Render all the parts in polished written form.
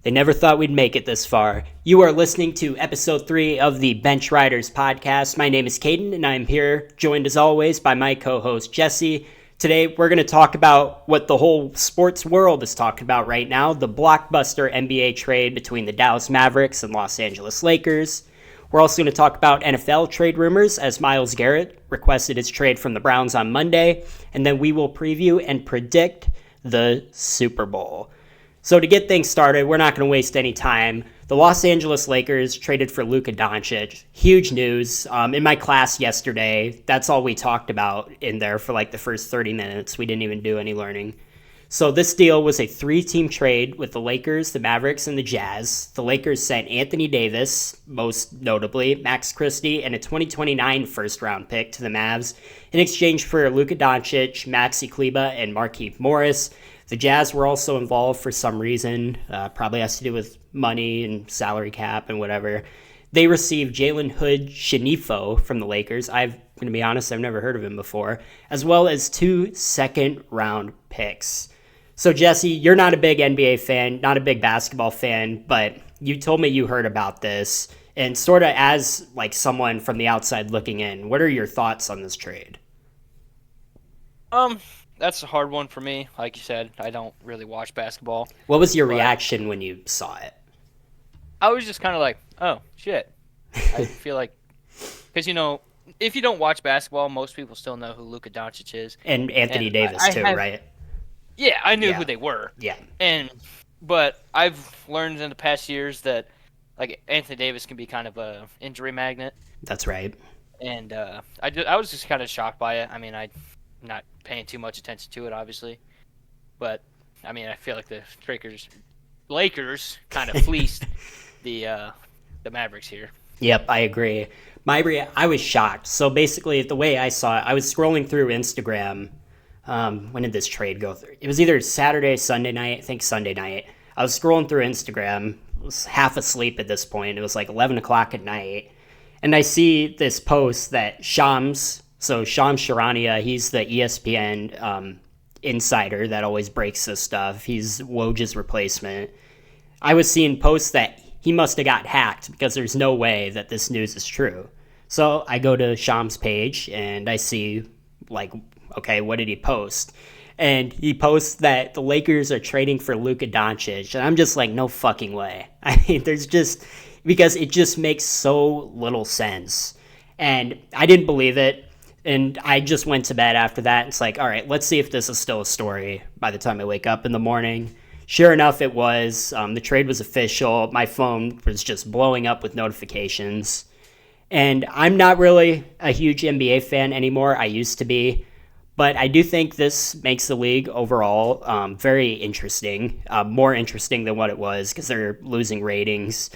They never thought we'd make it this far. You are listening to episode 3 of the Bench Riders podcast. My name is Caden, and I'm here, joined as always by my co-host Jesse. Today, we're going to talk about what the whole sports world is talking about right now, the blockbuster NBA trade between the Dallas Mavericks and Los Angeles Lakers. We're also going to talk about NFL trade rumors as Myles Garretts requested his trade from the Browns on Monday, and then we will preview and predict the Super Bowl. So to get things started, we're not going to waste any time. The Los Angeles Lakers traded for Luka Doncic. Huge news. In my class yesterday, that's all we talked about in there for like the first 30 minutes. We didn't even do any learning. So this deal was a 3-team trade with the Lakers, the Mavericks, and the Jazz. The Lakers sent Anthony Davis, most notably, Max Christie, and a 2029 first-round pick to the Mavs in exchange for Luka Doncic, Maxi Kleber, and Markieff Morris. The Jazz were also involved for some reason, probably has to do with money and salary cap and whatever. They received Jalen Hood-Schifino from the Lakers. I'm going to be honest, I've never heard of him before, as well as 2 second-round picks. So, Jesse, you're not a big NBA fan, not a big basketball fan, but you told me you heard about this. And sort of as like someone from the outside looking in, what are your thoughts on this trade? That's a hard one for me. Like you said, I don't really watch basketball. What was your reaction when you saw it? I was just kind of like, oh, shit. I feel like, because, if you don't watch basketball, most people still know who Luka Doncic is. And Anthony Davis, too, right? Yeah, I knew who they were. Yeah. But I've learned in the past years that, like, Anthony Davis can be kind of a injury magnet. That's right. And I was just kind of shocked by it. I mean, I'm not paying too much attention to it, obviously. But, I mean, I feel like the Lakers kind of fleeced the Mavericks here. Yep, I agree. I was shocked. So basically, the way I saw it, I was scrolling through Instagram. When did this trade go through? It was either Saturday, Sunday night. I think Sunday night. I was scrolling through Instagram. I was half asleep at this point. It was like 11 o'clock at night. And I see this post that Shams Charania, he's the ESPN insider that always breaks this stuff. He's Woj's replacement. I was seeing posts that he must have got hacked because there's no way that this news is true. So I go to Shams' page and I see, like, okay, what did he post? And he posts that the Lakers are trading for Luka Doncic. And I'm just like, no fucking way. I mean, because it just makes so little sense. And I didn't believe it. And I just went to bed after that. It's like, all right, let's see if this is still a story by the time I wake up in the morning. Sure enough, it was. The trade was official. My phone was just blowing up with notifications. And I'm not really a huge NBA fan anymore. I used to be. But I do think this makes the league overall very interesting, more interesting than what it was because they're losing ratings.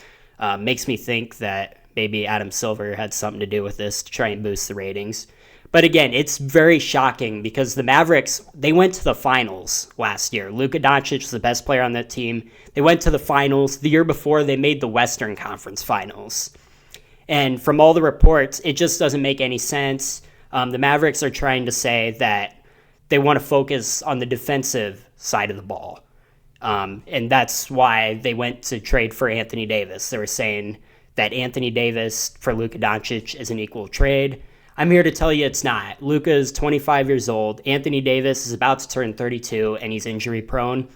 Makes me think that maybe Adam Silver had something to do with this to try and boost the ratings. But again, it's very shocking because the Mavericks, they went to the finals last year. Luka Doncic was the best player on that team. They went to the finals. The year before, they made the Western Conference Finals. And from all the reports, it just doesn't make any sense. The Mavericks are trying to say that they want to focus on the defensive side of the ball. And that's why they went to trade for Anthony Davis. They were saying that Anthony Davis for Luka Doncic is an equal trade. I'm here to tell you it's not. Luka is 25 years old. Anthony Davis is about to turn 32, and he's injury prone.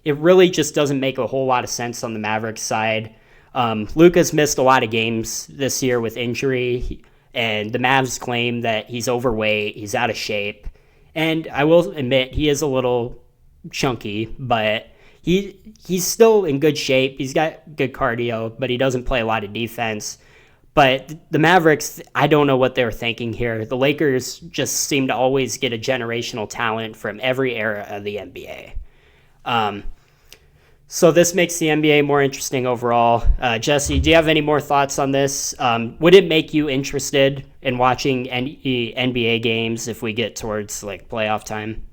It really just doesn't make a whole lot of sense on the Mavericks side. Luka's missed a lot of games this year with injury, and the Mavs claim that he's overweight, he's out of shape. And I will admit, he is a little chunky, but he's still in good shape. He's got good cardio, but he doesn't play a lot of defense. But the Mavericks, I don't know what they were thinking here. The Lakers just seem to always get a generational talent from every era of the NBA. So this makes the NBA more interesting overall. Jesse, do you have any more thoughts on this? Would it make you interested in watching NBA games if we get towards like playoff time?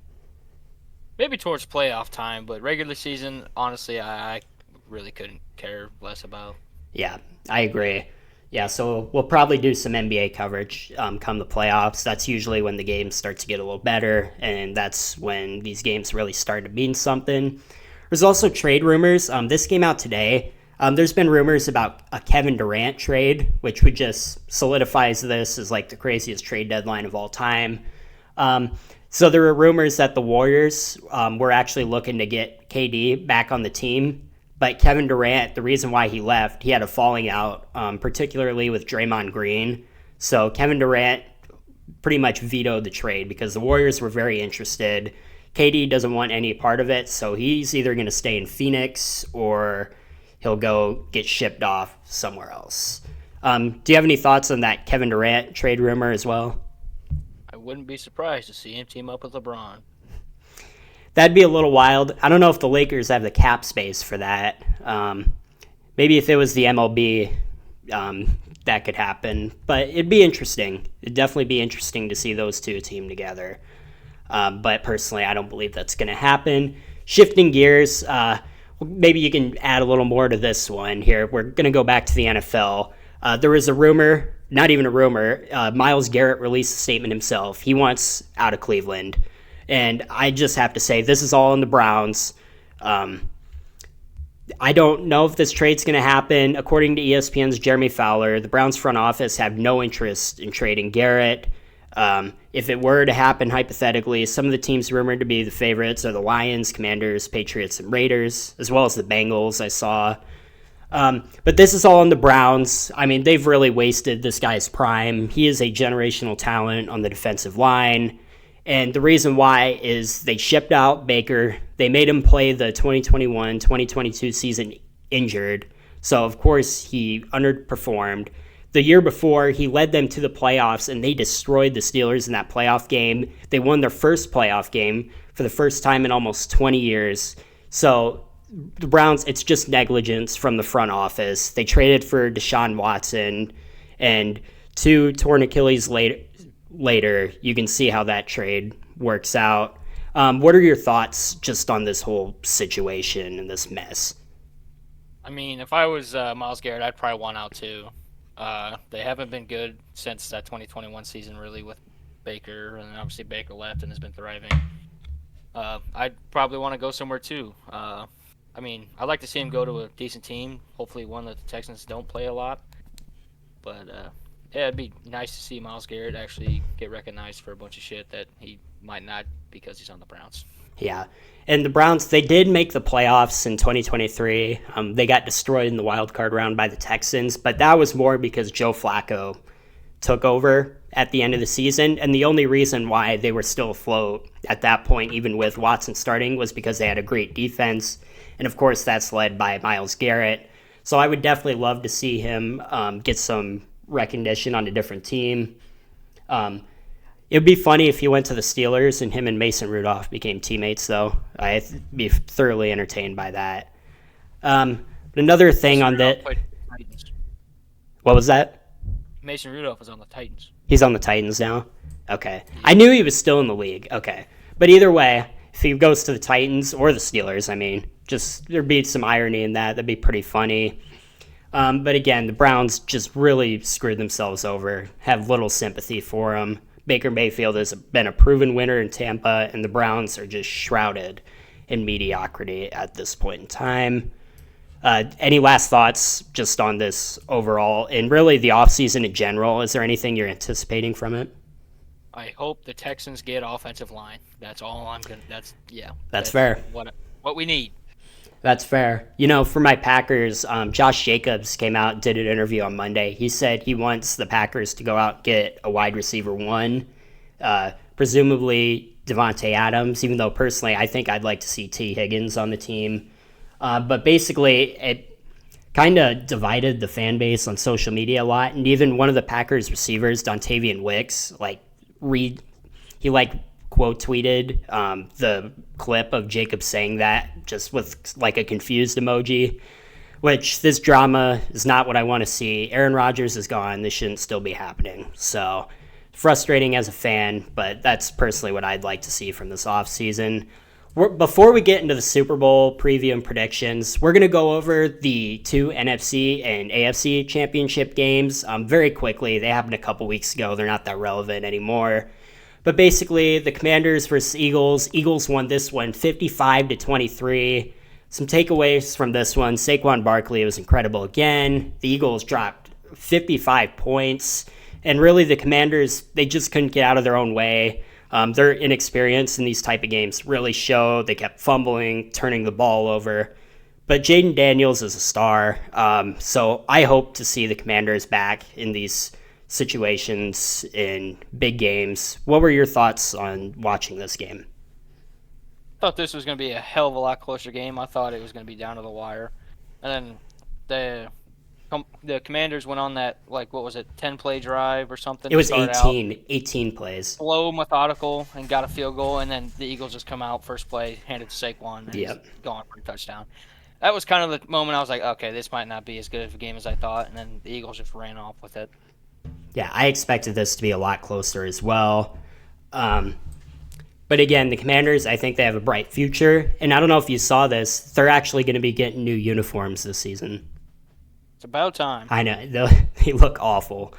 Maybe towards playoff time, but regular season, honestly, I really couldn't care less about. Yeah, I agree. Yeah, so we'll probably do some NBA coverage come the playoffs. That's usually when the games start to get a little better, and that's when these games really start to mean something. There's also trade rumors. This came out today. There's been rumors about a Kevin Durant trade, which would just solidifies this as like the craziest trade deadline of all time. So there were rumors that the Warriors were actually looking to get KD back on the team. But Kevin Durant, the reason why he left, he had a falling out, particularly with Draymond Green. So Kevin Durant pretty much vetoed the trade because the Warriors were very interested. KD doesn't want any part of it, so he's either going to stay in Phoenix or he'll go get shipped off somewhere else. Do you have any thoughts on that Kevin Durant trade rumor as well? I wouldn't be surprised to see him team up with LeBron. That'd be a little wild. I don't know if the Lakers have the cap space for that. Maybe if it was the MLB, that could happen. But it'd be interesting. It'd definitely be interesting to see those two team together. But personally, I don't believe that's going to happen. Shifting gears, maybe you can add a little more to this one here. We're going to go back to the NFL. There was a rumor, not even a rumor, Myles Garrett released a statement himself. He wants out of Cleveland. And I just have to say, this is all in the Browns. I don't know if this trade's going to happen. According to ESPN's Jeremy Fowler, the Browns front office have no interest in trading Garrett. If it were to happen, hypothetically, some of the teams rumored to be the favorites are the Lions, Commanders, Patriots, and Raiders, as well as the Bengals, I saw. But this is all in the Browns. I mean, they've really wasted this guy's prime. He is a generational talent on the defensive line. And the reason why is they shipped out Baker. They made him play the 2021-2022 season injured. So, of course, he underperformed. The year before, he led them to the playoffs, and they destroyed the Steelers in that playoff game. They won their first playoff game for the first time in almost 20 years. So, the Browns, it's just negligence from the front office. They traded for Deshaun Watson, and 2 torn Achilles later, you can see how that trade works out. What are your thoughts just on this whole situation and this mess? I mean, if I was Myles Garrett, I'd probably want out too. They haven't been good since that 2021 season, really, with Baker, and obviously Baker left and has been thriving. I'd probably want to go somewhere too. I mean, I'd like to see him go to a decent team, hopefully one that the Texans don't play a lot. But yeah, it'd be nice to see Myles Garrett actually get recognized for a bunch of shit that he might not because he's on the Browns. Yeah. And the Browns, they did make the playoffs in 2023. They got destroyed in the wild card round by the Texans, but that was more because Joe Flacco took over at the end of the season. And the only reason why they were still afloat at that point, even with Watson starting, was because they had a great defense. And of course, that's led by Myles Garrett. So I would definitely love to see him get some recognition on a different team. It would be funny if he went to the Steelers and him and Mason Rudolph became teammates, though. I'd be thoroughly entertained by that. Another thing on that... What was that? Mason Rudolph is on the Titans. He's on the Titans now? Okay. I knew he was still in the league. Okay. But either way, if he goes to the Titans or the Steelers, I mean, just there'd be some irony in that. That'd be pretty funny. But again, the Browns just really screwed themselves over. Have little sympathy for them. Baker Mayfield has been a proven winner in Tampa, and the Browns are just shrouded in mediocrity at this point in time. Any last thoughts just on this overall, and really the offseason in general? Is there anything you're anticipating from it? I hope the Texans get offensive line. That's all I'm going to... That's fair. What we need. That's fair. You know, for my Packers, Josh Jacobs came out and did an interview on Monday. He said he wants the Packers to go out and get a wide receiver one, presumably Devontae Adams, even though personally I think I'd like to see T. Higgins on the team. But basically, it kind of divided the fan base on social media a lot. And even one of the Packers receivers, Dontavian Wicks, quote tweeted the clip of Jacob saying that just with like a confused emoji, which this drama is not what I want to see. Aaron Rodgers is gone. This shouldn't still be happening. So frustrating as a fan, but that's personally what I'd like to see from this offseason. Before we get into the Super Bowl preview and predictions, we're going to go over the 2 NFC and AFC championship games very quickly. They happened a couple weeks ago. They're not that relevant anymore. But basically, the Commanders versus Eagles. Eagles won this one 55-23. some takeaways from this one. Saquon Barkley was incredible again. The Eagles dropped 55 points. And really the Commanders, they just couldn't get out of their own way. Their inexperience in these type of games really showed. They kept fumbling, turning the ball over. But Jaden Daniels is a star. So I hope to see the Commanders back in these situations in big games. What were your thoughts on watching this game? I thought this was going to be a hell of a lot closer game. I thought it was going to be down to the wire. And then the Commanders went on that, like, what was it, 10-play drive or something? It was 18 plays. Slow, methodical, and got a field goal, and then the Eagles just come out, first play, handed to Saquon, and he's gone for a touchdown. That was kind of the moment I was like, okay, this might not be as good of a game as I thought, and then the Eagles just ran off with it. Yeah, I expected this to be a lot closer as well. But again, the Commanders, I think they have a bright future, and I don't know if you saw this, they're actually going to be getting new uniforms this season. It's about time. I know. They look awful.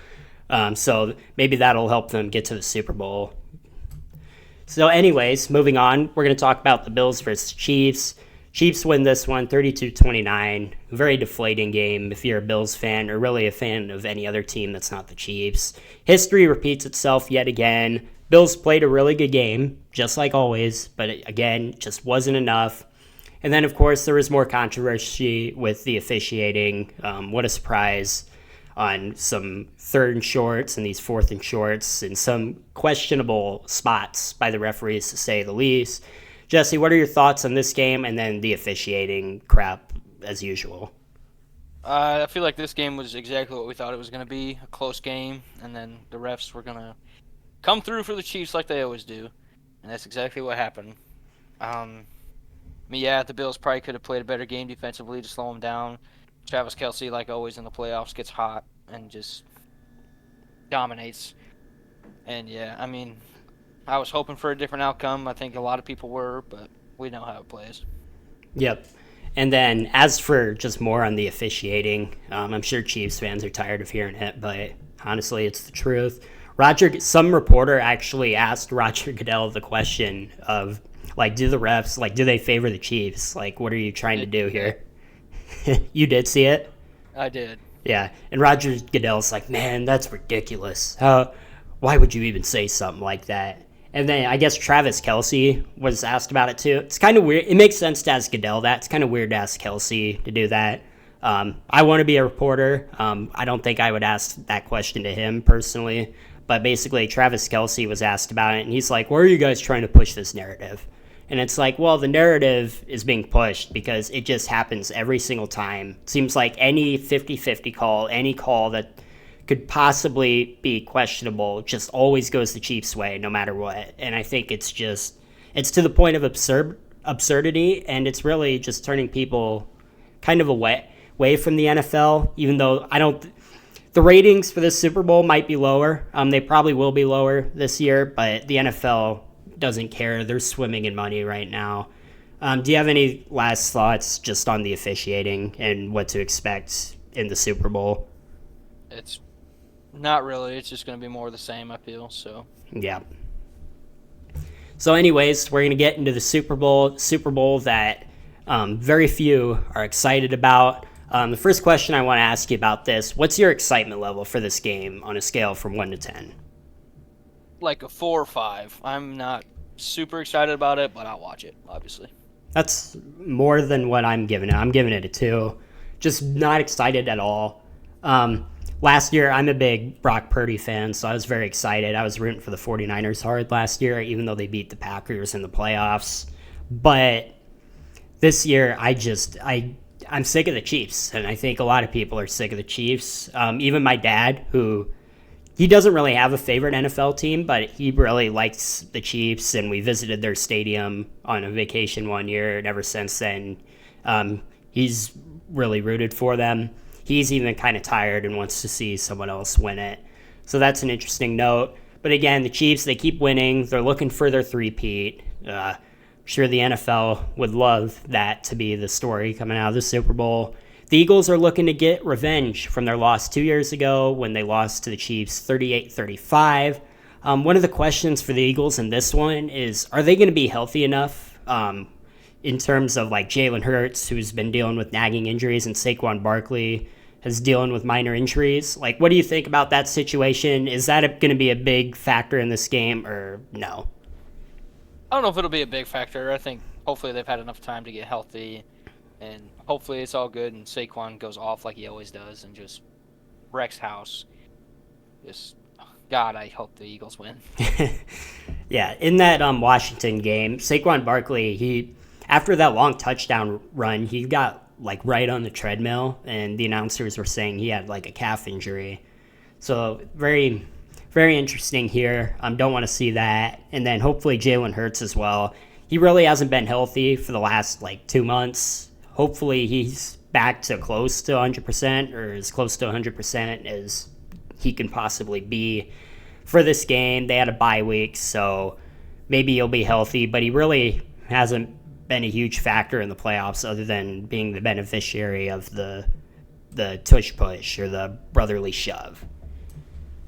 So maybe that'll help them get to the Super Bowl. So anyways, moving on, we're going to talk about the Bills versus Chiefs. Chiefs win this one 32-29. Very deflating game if you're a Bills fan or really a fan of any other team that's not the Chiefs. History repeats itself yet again. Bills played a really good game, just like always, but again, just wasn't enough. And then, of course, there was more controversy with the officiating. What a surprise on some 3rd and shorts and these 4th and shorts and some questionable spots by the referees, to say the least. Jesse, what are your thoughts on this game and then the officiating crap as usual? I feel like this game was exactly what we thought it was going to be, a close game, and then the refs were going to come through for the Chiefs like they always do, and that's exactly what happened. Yeah, the Bills probably could have played a better game defensively to slow them down. Travis Kelce, like always in the playoffs, gets hot and just dominates. And yeah, I mean, I was hoping for a different outcome. I think a lot of people were, but we know how it plays. Yep. And then as for just more on the officiating, I'm sure Chiefs fans are tired of hearing it, but honestly, it's the truth. Some reporter actually asked Roger Goodell the question of, like, do the refs, like, do they favor the Chiefs? Like, what are you trying to do here? You did see it? I did. Yeah, and Roger Goodell's like, man, that's ridiculous. Why would you even say something like that? And then I guess Travis Kelce was asked about it too. It's kind of weird. It makes sense to ask Goodell that. It's kind of weird to ask Kelce to do that. I want to be a reporter. I don't think I would ask that question to him personally. But basically, Travis Kelce was asked about it, and he's like, where are you guys trying to push this narrative? And it's like, well, the narrative is being pushed because it just happens every single time. It seems like any 50-50 call, any call that could possibly be questionable, just always goes the Chiefs' way no matter what. And I think it's to the point of absurdity, and it's really just turning people kind of away from the NFL, even though the ratings for this Super Bowl might be lower. They probably will be lower this year, but the NFL doesn't care. They're swimming in money right now. Do you have any last thoughts just on the officiating and what to expect in the Super Bowl? It's not really. It's just going to be more of the same, I feel. So yeah. So anyways, we're going to get into the Super Bowl that very few are excited about. The first question I want to ask you about this, what's your excitement level for this game on a scale from 1 to 10? Like a 4 or 5. I'm not super excited about it, but I'll watch it, obviously. That's more than what I'm giving it. I'm giving it a 2. Just not excited at all. Last year, I'm a big Brock Purdy fan, so I was very excited. I was rooting for the 49ers hard last year, even though they beat the Packers in the playoffs. But this year, I'm sick of the Chiefs, and I think a lot of people are sick of the Chiefs. Even my dad, he doesn't really have a favorite NFL team, but he really likes the Chiefs, and we visited their stadium on a vacation one year, and ever since then, he's really rooted for them. He's even kind of tired and wants to see someone else win it. So that's an interesting note. But again, the Chiefs, they keep winning. They're looking for their three-peat. I'm sure the NFL would love that to be the story coming out of the Super Bowl. The Eagles are looking to get revenge from their loss 2 years ago when they lost to the Chiefs 38-35. One of the questions for the Eagles in this one is, are they going to be healthy enough? in terms of like Jalen Hurts, who's been dealing with nagging injuries, and Saquon Barkley is dealing with minor injuries. Like, what do you think about that situation? Is that going to be a big factor in this game, or no? I don't know if it'll be a big factor. I think hopefully they've had enough time to get healthy, and hopefully it's all good and Saquon goes off like he always does and just wrecks house. Just, God, I hope the Eagles win. Yeah, in that Washington game, Saquon Barkley, he after that long touchdown run, he got like right on the treadmill, and the announcers were saying he had like a calf injury. So very, very interesting here. Don't want to see that. And then hopefully Jalen Hurts as well. He really hasn't been healthy for the last like 2 months. Hopefully he's back to close to 100% or as close to 100% as he can possibly be for this game. They had a bye week, so maybe he'll be healthy, but he really hasn't been a huge factor in the playoffs other than being the beneficiary of the tush push or the brotherly shove.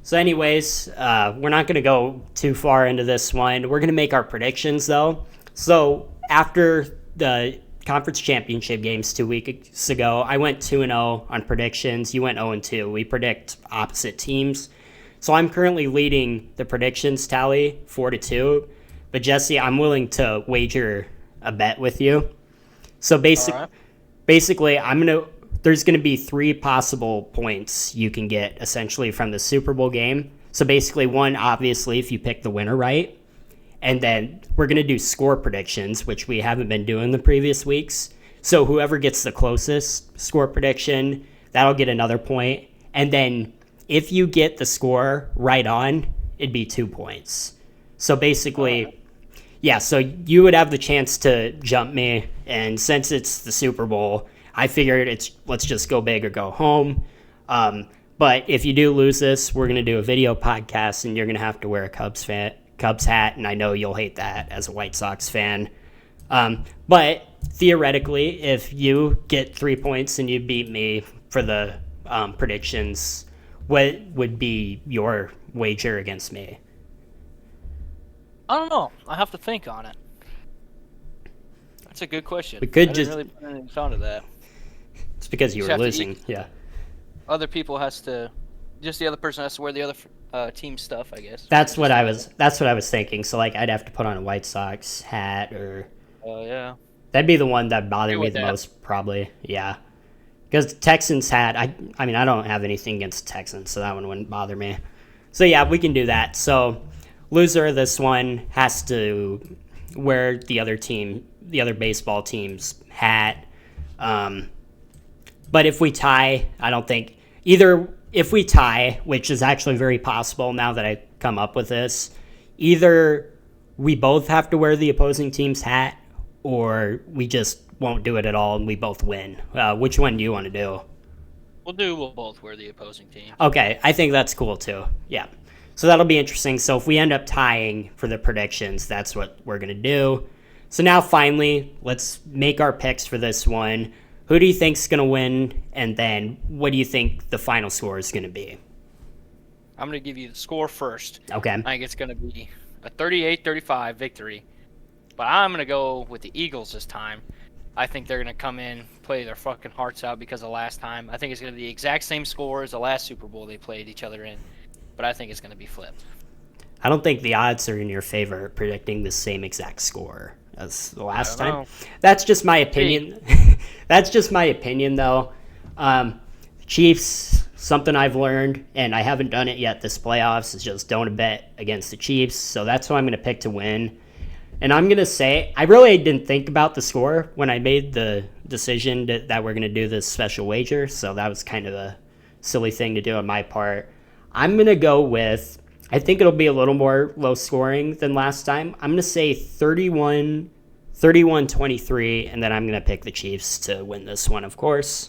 So anyways, we're not going to go too far into this one. We're going to make our predictions, though. So after the conference championship games 2 weeks ago, I went 2-0 on predictions. You went 0-2. We predict opposite teams. So I'm currently leading the predictions tally 4-2. But Jesse, I'm willing to wager a bet with you. So basically, there's going to be 3 possible points you can get essentially from the Super Bowl game. So basically, one, obviously, if you pick the winner right. And then we're going to do score predictions, which we haven't been doing the previous weeks. So whoever gets the closest score prediction, that'll get another point. And then if you get the score right on, it'd be 2 points. So basically, yeah, so you would have the chance to jump me. And since it's the Super Bowl, I figured let's just go big or go home. But if you do lose this, we're going to do a video podcast, and you're going to have to wear a Cubs hat, and I know you'll hate that as a White Sox fan. But theoretically, if you get 3 points and you beat me for the predictions, what would be your wager against me? I don't know. I have to think on it. That's a good question. We could I didn't really put any thought of that. It's because you were losing, yeah. Other people the other person has to wear the other team stuff, I guess. That's what I was thinking. So like I'd have to put on a White Sox hat or yeah. That'd be the one that bothered me the most, probably. Yeah. Because Texans hat, I mean, I don't have anything against Texans, so that one wouldn't bother me. So yeah, we can do that. So loser of this one has to wear the other baseball team's hat. But if we tie, I don't think if we tie, which is actually very possible now that I come up with this, either we both have to wear the opposing team's hat or we just won't do it at all and we both win. Which one do you want to do? We'll both wear the opposing team. Okay, I think that's cool too. Yeah. So that'll be interesting. So if we end up tying for the predictions, that's what we're going to do. So now finally, let's make our picks for this one. Who do you think's going to win? And then what do you think the final score is going to be? I'm going to give you the score first. Okay. I think it's going to be a 38-35 victory. But I'm going to go with the Eagles this time. I think they're going to come in, play their fucking hearts out because of last time. I think it's going to be the exact same score as the last Super Bowl they played each other in. But I think it's going to be flipped. I don't think the odds are in your favor predicting the same exact score as the last time. That's just my opinion. That's just my opinion, though. Chiefs, something I've learned, and I haven't done it yet this playoffs, is just don't bet against the Chiefs. So that's who I'm going to pick to win. And I'm going to say, I really didn't think about the score when I made the decision that we're going to do this special wager. So that was kind of a silly thing to do on my part. I'm going to go with, I think it'll be a little more low scoring than last time. I'm going to say 31-23, and then I'm going to pick the Chiefs to win this one, of course.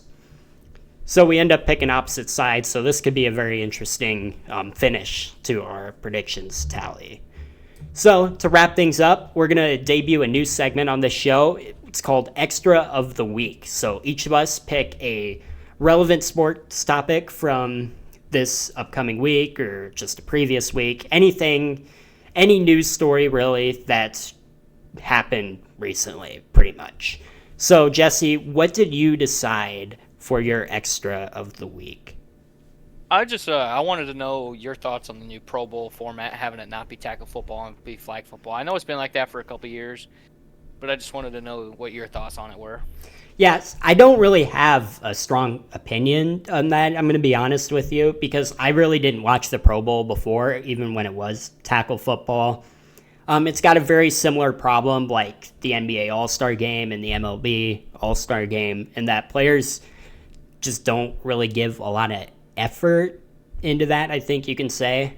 So we end up picking opposite sides, so this could be a very interesting finish to our predictions tally. So to wrap things up, we're going to debut a new segment on this show. It's called Extra of the Week. So each of us pick a relevant sports topic from this upcoming week or just a previous week. Anything, any news story really that happened recently, pretty much. So, Jesse, what did you decide for your extra of the week? I wanted to know your thoughts on the new Pro Bowl format, having it not be tackle football and be flag football. I know it's been like that for a couple years, but I just wanted to know what your thoughts on it were. Yes, I don't really have a strong opinion on that. I'm going to be honest with you because I really didn't watch the Pro Bowl before, even when it was tackle football. It's got a very similar problem like the NBA All Star game and the MLB All Star game, in that players just don't really give a lot of effort into that, I think you can say.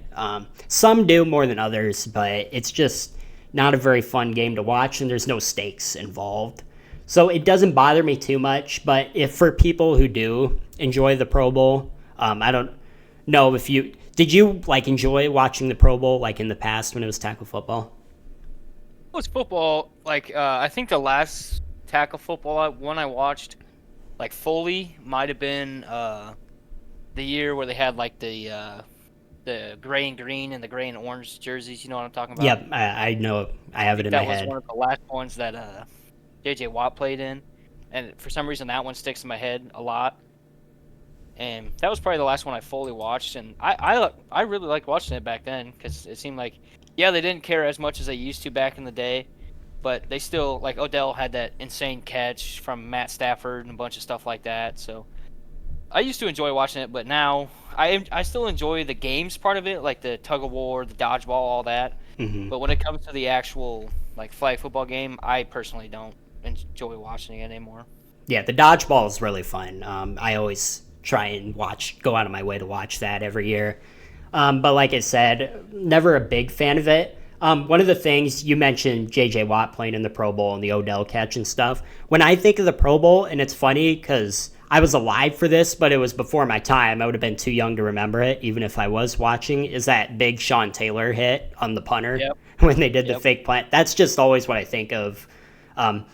Some do more than others, but it's just not a very fun game to watch, and there's no stakes involved. So it doesn't bother me too much, but if for people who do enjoy the Pro Bowl, I don't know if you did you like enjoy watching the Pro Bowl like in the past when it was tackle football? It was football. I think the last tackle football one I watched, like fully, might have been the year where they had like the gray and green and the gray and orange jerseys. You know what I'm talking about? Yep, I know. I I have it think in my that was one head. of the last ones that J.J. Watt played in, and for some reason that one sticks in my head a lot. And that was probably the last one I fully watched, and I really liked watching it back then because it seemed like, yeah, they didn't care as much as they used to back in the day, but they still, like, Odell had that insane catch from Matt Stafford and a bunch of stuff like that. So I used to enjoy watching it, but now I still enjoy the games part of it, like the tug of war, the dodgeball, all that. Hmm. But when it comes to the actual like flag football game, I personally don't enjoy watching it anymore. Yeah, the dodgeball is really fun. I always try and go out of my way to watch that every year. But like I said, never a big fan of it. One of the things you mentioned, J.J. Watt playing in the Pro Bowl and the Odell catch and stuff. When I think of the Pro Bowl, and it's funny because I was alive for this, but it was before my time. I would have been too young to remember it, even if I was watching. Is that big Sean Taylor hit on the punter Yep. when they did the Yep. fake punt? That's just always what I think of. Um,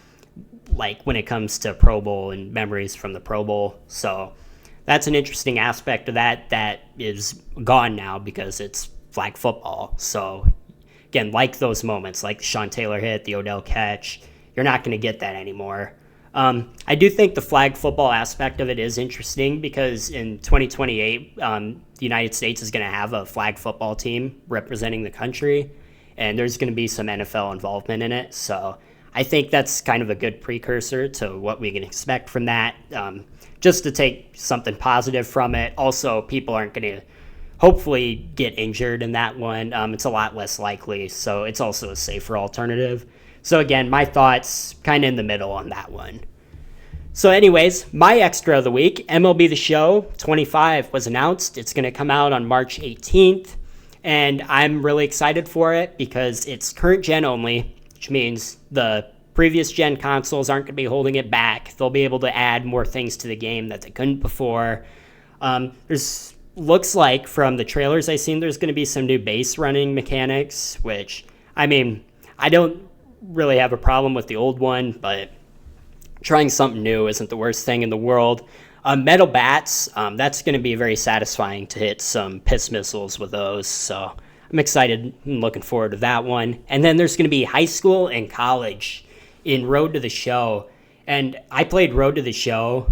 like when it comes to Pro Bowl and memories from the Pro Bowl. So that's an interesting aspect of that is gone now because it's flag football. So again, like those moments, like the Sean Taylor hit, the Odell catch, you're not going to get that anymore. I do think the flag football aspect of it is interesting because in 2028, the United States is going to have a flag football team representing the country, and there's going to be some NFL involvement in it. So I think that's kind of a good precursor to what we can expect from that. Just to take something positive from it. Also, people aren't going to hopefully get injured in that one. It's a lot less likely, so it's also a safer alternative. So again, my thoughts kind of in the middle on that one. So anyways, my extra of the week, MLB The Show 25 was announced. It's going to come out on March 18th, and I'm really excited for it because it's current gen only, which means the previous gen consoles aren't going to be holding it back. They'll be able to add more things to the game that they couldn't before. There's looks like from the trailers I've seen, there's going to be some new base running mechanics, which, I mean, I don't really have a problem with the old one, but trying something new isn't the worst thing in the world. Metal bats, that's going to be very satisfying to hit some piss missiles with those, so I'm excited and looking forward to that one. And then there's going to be high school and college in Road to the Show. And I played Road to the Show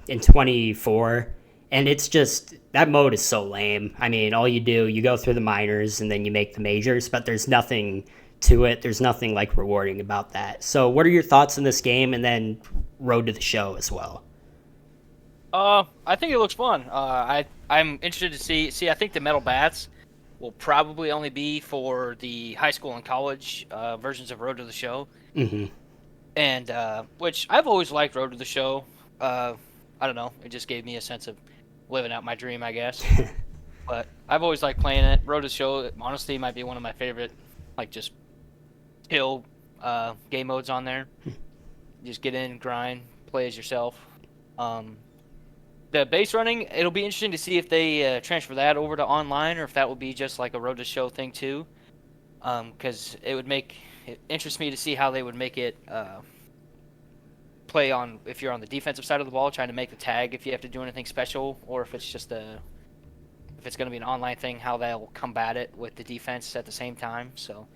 in 24, and it's just, that mode is so lame. I mean, all you do, you go through the minors and then you make the majors, but there's nothing to it. There's nothing like rewarding about that. So what are your thoughts on this game and then Road to the Show as well? I think it looks fun. I'm interested to see. I think the metal bats will probably only be for the high school and college versions of Road to the Show, Hmm. and which I've always liked Road to the Show. I don't know. It just gave me a sense of living out my dream, I guess. But I've always liked playing it. Road to the Show, honestly, might be one of my favorite, like, just chill game modes on there. Just get in, grind, play as yourself. The base running, it'll be interesting to see if they transfer that over to online or if that will be just like a Road to Show thing too. Because it interests me to see how they would make it play on if you're on the defensive side of the ball, trying to make the tag if you have to do anything special, or if it's just if it's going to be an online thing, how they'll combat it with the defense at the same time. So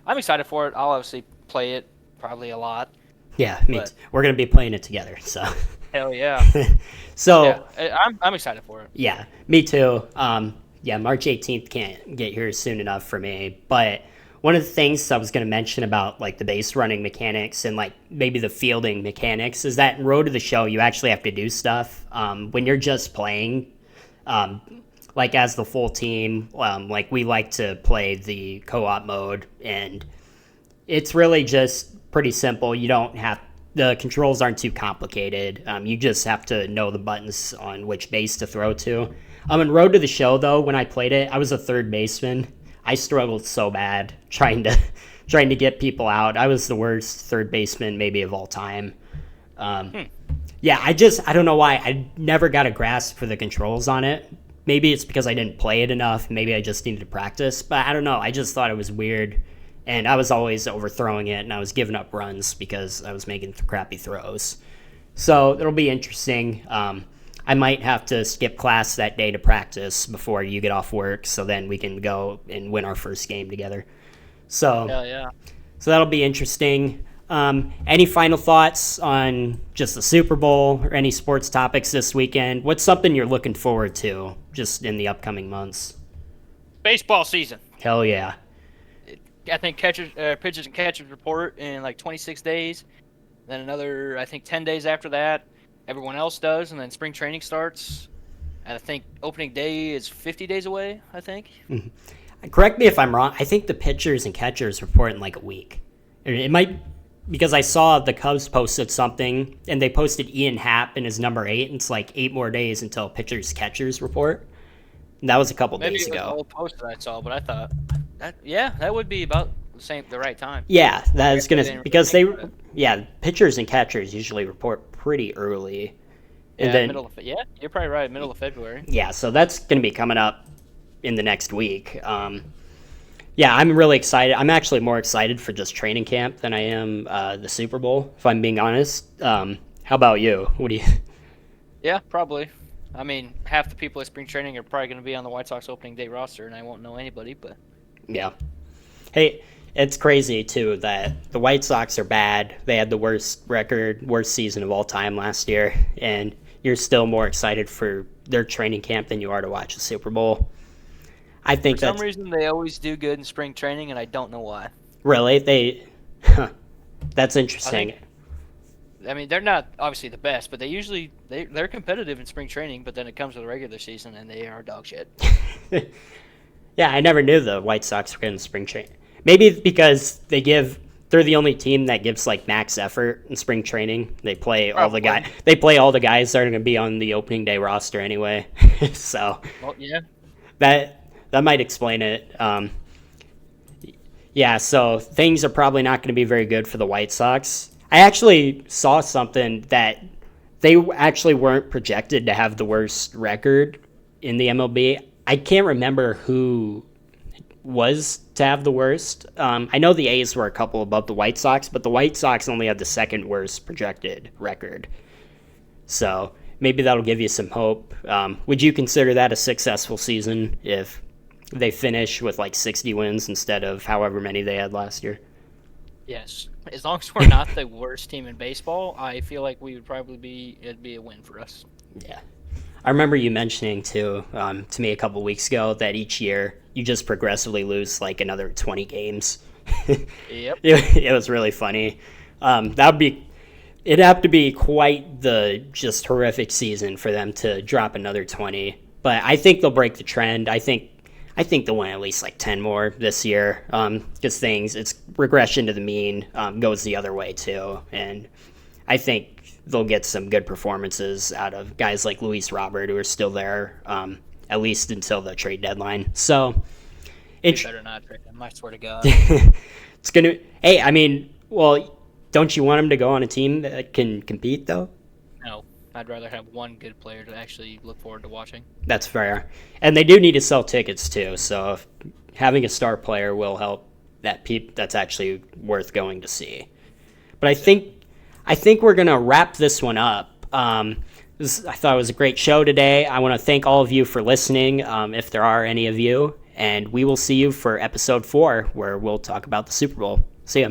I'm excited for it. I'll obviously play it probably a lot. Yeah, But we're gonna be playing it together. So, hell yeah, so I'm excited for it. yeah, me too. Yeah, March 18th can't get here soon enough for me. But one of the things I was gonna mention about like the base running mechanics and like maybe the fielding mechanics is that in Road to the Show you actually have to do stuff. When you're just playing, um, like as the full team, like we like to play the co-op mode, and it's really just pretty simple. You don't have the controls aren't too complicated. You just have to know the buttons on which base to throw to. In Road to the Show, though, when I played it, I was a third baseman. I struggled so bad trying to get people out. I was the worst third baseman maybe of all time. Yeah, I don't know why. I never got a grasp for the controls on it. Maybe it's because I didn't play it enough. Maybe I just needed to practice. But I don't know. I just thought it was weird. And I was always overthrowing it, and I was giving up runs because I was making crappy throws. So it'll be interesting. I might have to skip class that day to practice before you get off work, so then we can go and win our first game together. So, Hell yeah. so that'll be interesting. Any final thoughts on just the Super Bowl or any sports topics this weekend? What's something you're looking forward to just in the upcoming months? Baseball season. Hell yeah. I think pitchers and catchers report in like 26 days. Then another, I think, 10 days after that, everyone else does, and then spring training starts. And I think opening day is 50 days away, I think. Correct me if I'm wrong. I think the pitchers and catchers report in like a week. It might, because I saw the Cubs posted something, and they posted Ian Happ in his number 8, and it's like 8 more days until pitchers catchers report. And that was a couple days ago. Maybe it was an old post that I saw, but I thought that would be about the right time. Yeah, that is gonna because pitchers and catchers usually report pretty early. And then you're probably right, middle of February. Yeah, so that's gonna be coming up in the next week. Yeah, I'm really excited. I'm actually more excited for just training camp than I am the Super Bowl, if I'm being honest. How about you? What do you? Yeah, probably. I mean, half the people at spring training are probably going to be on the White Sox opening day roster, and I won't know anybody, but... Yeah. Hey, it's crazy, too, that the White Sox are bad. They had the worst season of all time last year, and you're still more excited for their training camp than you are to watch the Super Bowl. I think for some reason, they always do good in spring training, and I don't know why. Really? That's interesting. I mean, they're not obviously the best, but they're competitive in spring training. But then it comes to the regular season, and they are dog shit. Yeah, I never knew the White Sox were in spring training. Maybe it's because they're the only team that gives like max effort in spring training. They play all the guys. They play all the guys that are going to be on the opening day roster anyway. So, well, yeah, that might explain it. Yeah, so things are probably not going to be very good for the White Sox. I actually saw something that they actually weren't projected to have the worst record in the MLB. I can't remember who was to have the worst. I know the A's were a couple above the White Sox, but the White Sox only had the second worst projected record. So maybe that'll give you some hope. Would you consider that a successful season if they finish with like 60 wins instead of however many they had last year? Yes. As long as we're not the worst team in baseball, I feel like it'd be a win for us. Yeah. I remember you mentioning to me a couple weeks ago that each year you just progressively lose like another 20 games. Yep. It was really funny. It'd have to be quite the just horrific season for them to drop another 20. But I think they'll break the trend. I think they'll win at least like 10 more this year. Because it's regression to the mean goes the other way too. And I think they'll get some good performances out of guys like Luis Robert, who are still there, at least until the trade deadline. So, better not trade him, I swear to God. It's gonna. Hey, I mean, well, don't you want him to go on a team that can compete though? No, I'd rather have one good player to actually look forward to watching. That's fair, and they do need to sell tickets too. So, having a star player will help that's actually worth going to see. But I think we're gonna wrap this one up. I thought it was a great show today. I want to thank all of you for listening, if there are any of you, and we will see you for episode 4, where we'll talk about the Super Bowl. See ya.